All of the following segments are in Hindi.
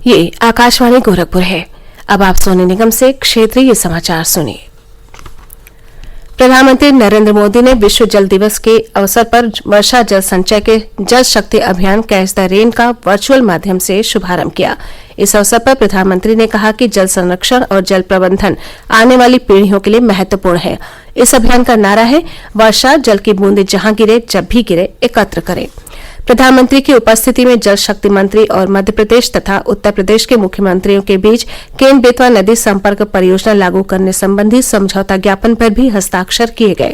ये आकाशवाणी गोरखपुर है। अब आप सोने निगम से क्षेत्रीय समाचार सुनिए। प्रधानमंत्री नरेंद्र मोदी ने विश्व जल दिवस के अवसर पर वर्षा जल संचय के जल शक्ति अभियान कैच द रेन का वर्चुअल माध्यम से शुभारंभ किया। इस अवसर पर प्रधानमंत्री ने कहा कि जल संरक्षण और जल प्रबंधन आने वाली पीढ़ियों के लिए महत्वपूर्ण है। इस अभियान का नारा है, वर्षा जल की बूंदें जहां गिरे जब भी गिरे एकत्र करें। प्रधानमंत्री की उपस्थिति में जल शक्ति मंत्री और मध्य प्रदेश तथा उत्तर प्रदेश के मुख्यमंत्रियों के बीच केन बेतवा नदी संपर्क परियोजना लागू करने संबंधी समझौता ज्ञापन पर भी हस्ताक्षर किए गए।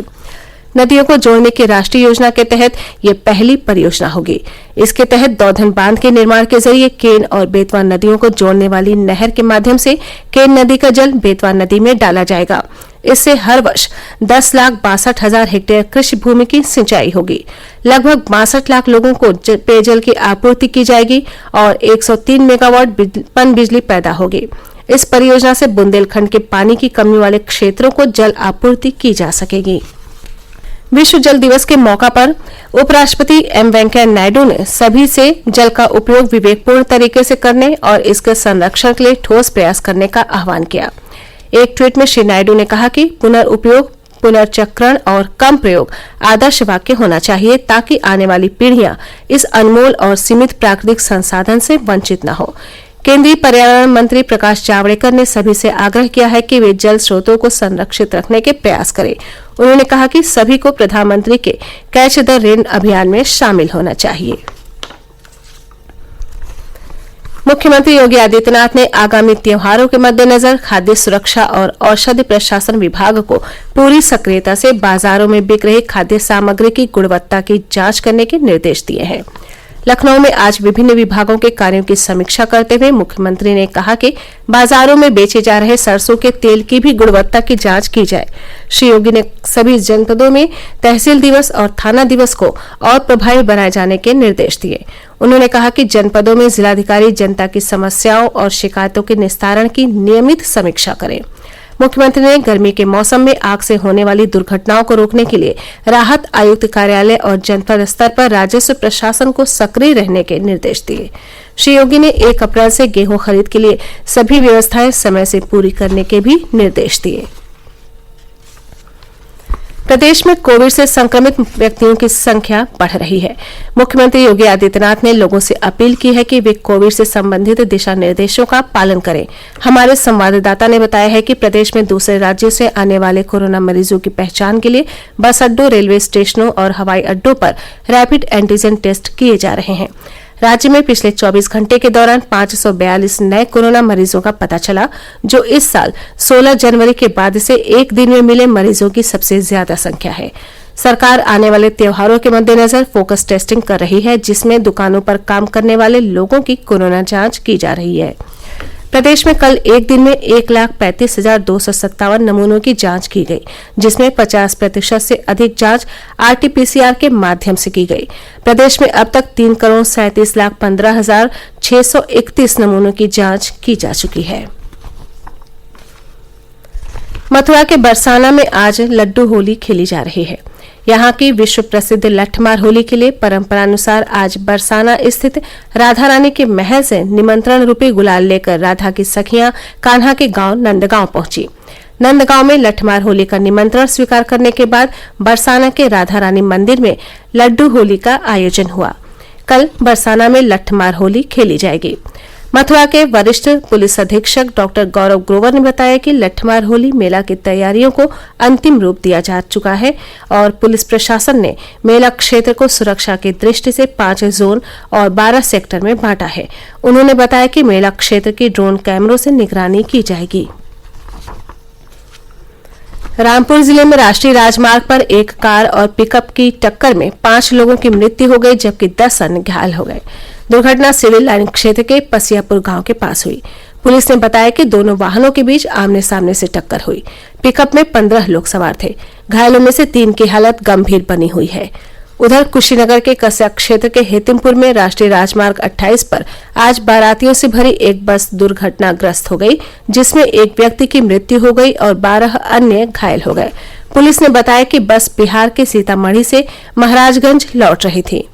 नदियों को जोड़ने की राष्ट्रीय योजना के तहत ये पहली परियोजना होगी। इसके तहत दौधन बांध के निर्माण के जरिए केन और बेतवा नदियों को जोड़ने वाली नहर के माध्यम से केन नदी का जल बेतवा नदी में डाला जाएगा। इससे हर वर्ष 10,62,000 हेक्टेयर कृषि भूमि की सिंचाई होगी। लगभग 62 लाख लोगों को पेयजल की आपूर्ति की जाएगी और 103 मेगावाट पन बिजली पैदा होगी। इस परियोजना से बुंदेलखंड के पानी की कमी वाले क्षेत्रों को जल आपूर्ति की जा सकेगी। विश्व जल दिवस के मौका पर उपराष्ट्रपति एम वेंकैया नायडू ने सभी से जल का उपयोग विवेकपूर्ण तरीके से करने और इसके संरक्षण के लिए ठोस प्रयास करने का आह्वान किया। एक ट्वीट में श्री नायडू ने कहा कि पुनर्उपयोग, पुनर्चक्रण और कम प्रयोग आदर्श वाक्य होना चाहिए ताकि आने वाली पीढ़ियां इस अनमोल और सीमित प्राकृतिक संसाधन से वंचित न हो। केंद्रीय पर्यावरण मंत्री प्रकाश जावड़ेकर ने सभी से आग्रह किया है कि वे जल स्रोतों को संरक्षित रखने के प्रयास करें। उन्होंने कहा कि सभी को प्रधानमंत्री के कैच द रेन अभियान में शामिल होना चाहिए। मुख्यमंत्री योगी आदित्यनाथ ने आगामी त्योहारों के मद्देनजर खाद्य सुरक्षा और औषधि प्रशासन विभाग को पूरी सक्रियता से बाजारों में बिक रही खाद्य सामग्री की गुणवत्ता की जांच करने के निर्देश दिए हैं। लखनऊ में आज विभिन्न विभागों के कार्यों की समीक्षा करते हुए मुख्यमंत्री ने कहा कि बाजारों में बेचे जा रहे सरसों के तेल की भी गुणवत्ता की जांच की जाए। श्री योगी ने सभी जनपदों में तहसील दिवस और थाना दिवस को और प्रभावी बनाए जाने के निर्देश दिए। उन्होंने कहा कि जनपदों में जिलाधिकारी जनता की समस्याओं और शिकायतों के निस्तारण की नियमित समीक्षा करें। मुख्यमंत्री ने गर्मी के मौसम में आग से होने वाली दुर्घटनाओं को रोकने के लिए राहत आयुक्त कार्यालय और जनपद स्तर पर राजस्व प्रशासन को सक्रिय रहने के निर्देश दिए। श्री योगी ने 1 अप्रैल से गेहूं खरीद के लिए सभी व्यवस्थाएं समय से पूरी करने के भी निर्देश दिए। प्रदेश में कोविड से संक्रमित व्यक्तियों की संख्या बढ़ रही है। मुख्यमंत्री योगी आदित्यनाथ ने लोगों से अपील की है कि वे कोविड से संबंधित दिशा निर्देशों का पालन करें। हमारे संवाददाता ने बताया है कि प्रदेश में दूसरे राज्यों से आने वाले कोरोना मरीजों की पहचान के लिए बस अड्डों, रेलवे स्टेशनों और हवाई अड्डों पर रैपिड एंटीजन टेस्ट किए जा रहे हैं। राज्य में पिछले 24 घंटे के दौरान 542 नए कोरोना मरीजों का पता चला, जो इस साल 16 जनवरी के बाद से एक दिन में मिले मरीजों की सबसे ज्यादा संख्या है। सरकार आने वाले त्योहारों के मद्देनजर फोकस टेस्टिंग कर रही है, जिसमें दुकानों पर काम करने वाले लोगों की कोरोना जांच की जा रही है। प्रदेश में कल एक दिन में 1,35,257 नमूनों की जांच की गई, जिसमें 50% से अधिक जांच आरटीपीसीआर के माध्यम से की गई। प्रदेश में अब तक 3,37,15,631 नमूनों की जांच की जा चुकी है। मथुरा के बरसाना में आज लड्डू होली खेली जा रही है। यहाँ की विश्व प्रसिद्ध लठमार होली के लिए परंपरानुसार आज बरसाना स्थित राधा रानी के महल से निमंत्रण रूपी गुलाल लेकर राधा की सखियां कान्हा के गांव नंदगांव पहुंची। नंदगांव में लठमार होली का निमंत्रण स्वीकार करने के बाद बरसाना के राधा रानी मंदिर में लड्डू होली का आयोजन हुआ। कल बरसाना में लठमार होली खेली जाएगी। मथुरा के वरिष्ठ पुलिस अधीक्षक डॉक्टर गौरव ग्रोवर ने बताया कि लठमार होली मेला की तैयारियों को अंतिम रूप दिया जा चुका है और पुलिस प्रशासन ने मेला क्षेत्र को सुरक्षा की दृष्टि से 5 जोन और 12 सेक्टर में बांटा है। उन्होंने बताया कि मेला क्षेत्र की ड्रोन कैमरों से निगरानी की जाएगी। रामपुर जिले में राष्ट्रीय राजमार्ग पर एक कार और पिकअप की टक्कर में 5 लोगों की मृत्यु हो गई, जबकि 10 अन्य घायल हो गए। दुर्घटना सिविल लाइन क्षेत्र के पसियापुर गांव के पास हुई। पुलिस ने बताया कि दोनों वाहनों के बीच आमने सामने से टक्कर हुई। पिकअप में 15 लोग सवार थे। घायलों में से 3 की हालत गंभीर बनी हुई है। उधर कुशीनगर के कसया क्षेत्र के हेतिमपुर में राष्ट्रीय राजमार्ग 28 पर आज बारातियों से भरी एक बस दुर्घटनाग्रस्त हो गई, जिसमें एक व्यक्ति की मृत्यु हो गई और 12 अन्य घायल हो गए। पुलिस ने बताया कि बस बिहार के सीतामढ़ी से महाराजगंज लौट रही थी।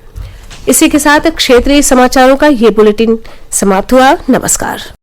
इसी के साथ क्षेत्रीय समाचारों का ये बुलेटिन समाप्त हुआ। नमस्कार।